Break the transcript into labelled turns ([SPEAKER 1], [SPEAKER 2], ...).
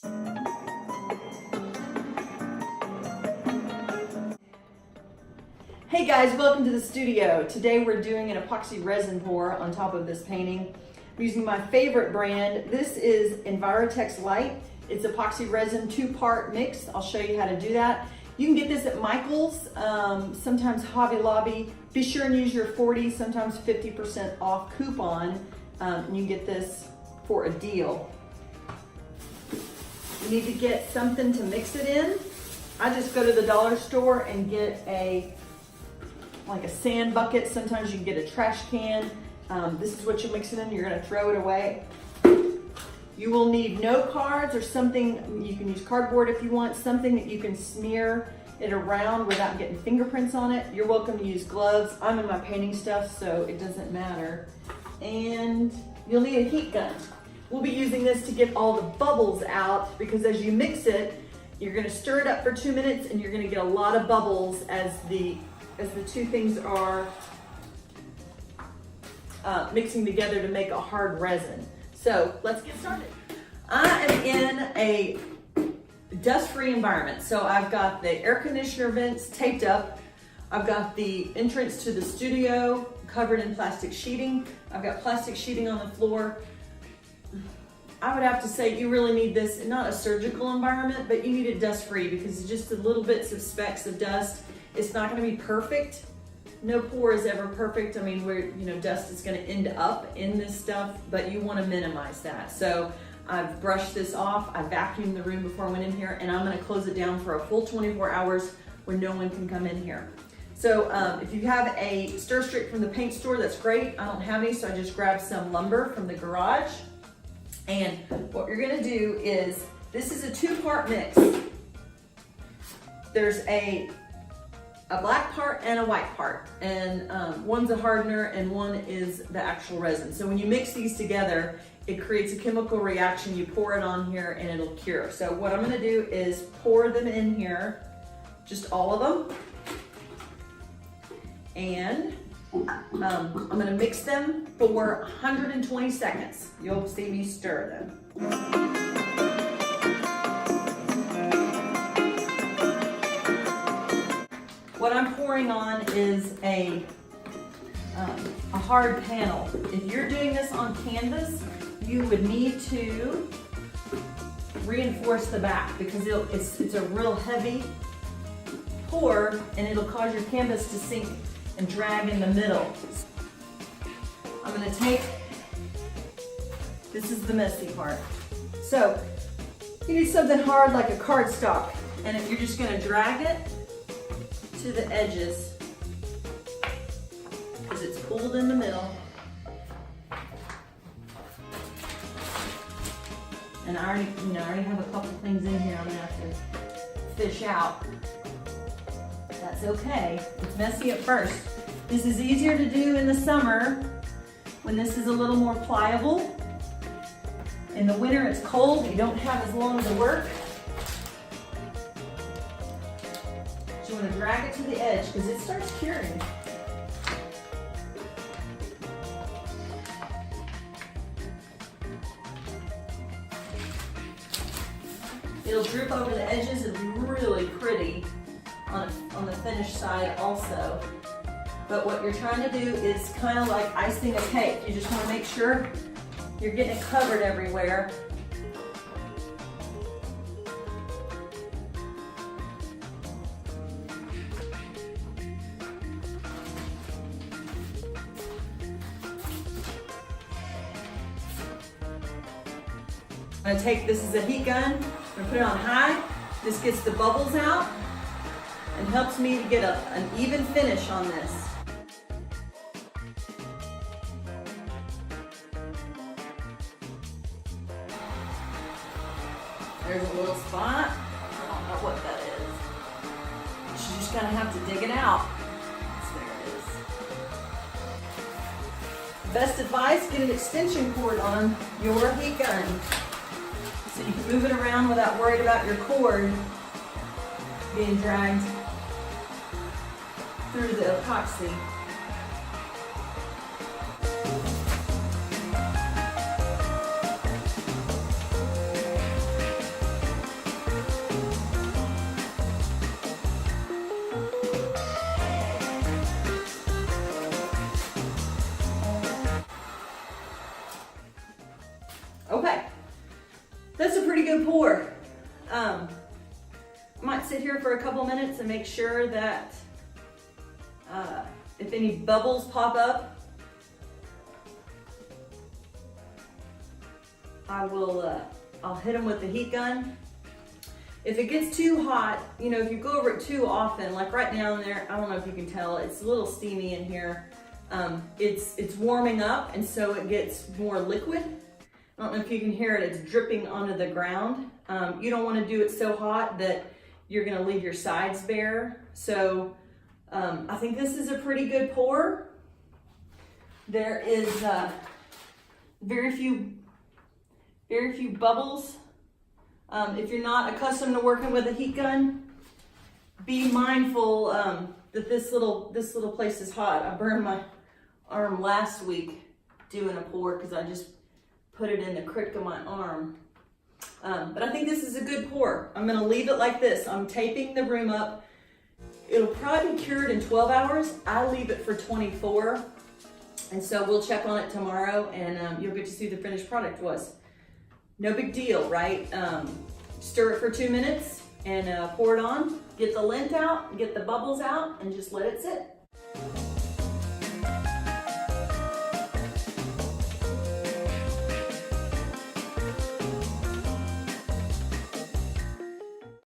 [SPEAKER 1] Hey guys, welcome to the studio. Today we're doing an epoxy resin pour on top of this painting. I'm using my favorite brand. This is Envirotex Light. It's epoxy resin 2-part mix. I'll show you how to do that. You can get this at Michael's, sometimes Hobby Lobby. Be sure and use your 40, sometimes 50% off coupon. And you can get this for a deal. You need to get something to mix it in. I just go to the dollar store and get like a sand bucket. Sometimes you can get a trash can. This is what you mix it in. You're gonna throw it away. You will need note cards or something. You can use cardboard if you want, something that you can smear it around without getting fingerprints on it. You're welcome to use gloves. I'm in my painting stuff, so it doesn't matter. And you'll need a heat gun. We'll be using this to get all the bubbles out, because as you mix it, you're gonna stir it up for 2 minutes and you're gonna get a lot of bubbles as the two things are mixing together to make a hard resin. So let's get started. I am in a dust-free environment. So I've got the air conditioner vents taped up. I've got the entrance to the studio covered in plastic sheeting. I've got plastic sheeting on the floor. I would have to say you really need this, not a surgical environment, but you need it dust-free, because just the little bits of specks of dust, it's not gonna be perfect. No pour is ever perfect. I mean, dust is gonna end up in this stuff, but you wanna minimize that. So I've brushed this off. I vacuumed the room before I went in here, and I'm gonna close it down for a full 24 hours where no one can come in here. So if you have a stir stick from the paint store, that's great. I don't have any, so I just grabbed some lumber from the garage. And what you're gonna do is, this is a 2-part mix. There's a black part and a white part, and one's a hardener and one is the actual resin. So when you mix these together, it creates a chemical reaction. You pour it on here and it'll cure. So what I'm gonna do is pour them in here, just all of them. And I'm gonna mix them for 120 seconds. You'll see me stir them. What I'm pouring on is a hard panel. If you're doing this on canvas, you would need to reinforce the back, because it's a real heavy pour and it'll cause your canvas to sink and drag in the middle. I'm gonna take, this is the messy part. So you need something hard like a cardstock, and if you're just gonna drag it to the edges, because it's pulled in the middle. And I already have a couple things in here I'm gonna have to fish out. That's okay. It's messy at first. This is easier to do in the summer when this is a little more pliable. In the winter it's cold, you don't have as long to work. You want to drag it to the edge because it starts curing. It'll droop over the edges. It'll be really pretty on the finished side also. But what you're trying to do is kind of like icing a cake. You just want to make sure you're getting it covered everywhere. I'm gonna take, this is a heat gun, I'm gonna put it on high. This gets the bubbles out and helps me to get an even finish on this. There's a little spot. I don't know what that is. You're just gonna have to dig it out. There it is. Best advice, get an extension cord on your heat gun, so you can move it around without worried about your cord being dragged through the epoxy. That's a pretty good pour. Might sit here for a couple minutes and make sure that if any bubbles pop up, I'll hit them with the heat gun. If it gets too hot, you know, if you go over it too often, like right now in there, I don't know if you can tell, it's a little steamy in here. It's warming up, and so it gets more liquid. I don't know if you can hear it, it's dripping onto the ground. You don't want to do it so hot that you're going to leave your sides bare. So I think this is a pretty good pour. There is very few bubbles. If you're not accustomed to working with a heat gun, be mindful that this little place is hot. I burned my arm last week doing a pour because I just put it in the crick of my arm. But I think this is a good pour. I'm gonna leave it like this. I'm taping the room up. It'll probably be cured in 12 hours. I leave it for 24. And so we'll check on it tomorrow, and you'll get to see the finished product was. No big deal, right? Stir it for 2 minutes and pour it on. Get the lint out, get the bubbles out, and just let it sit.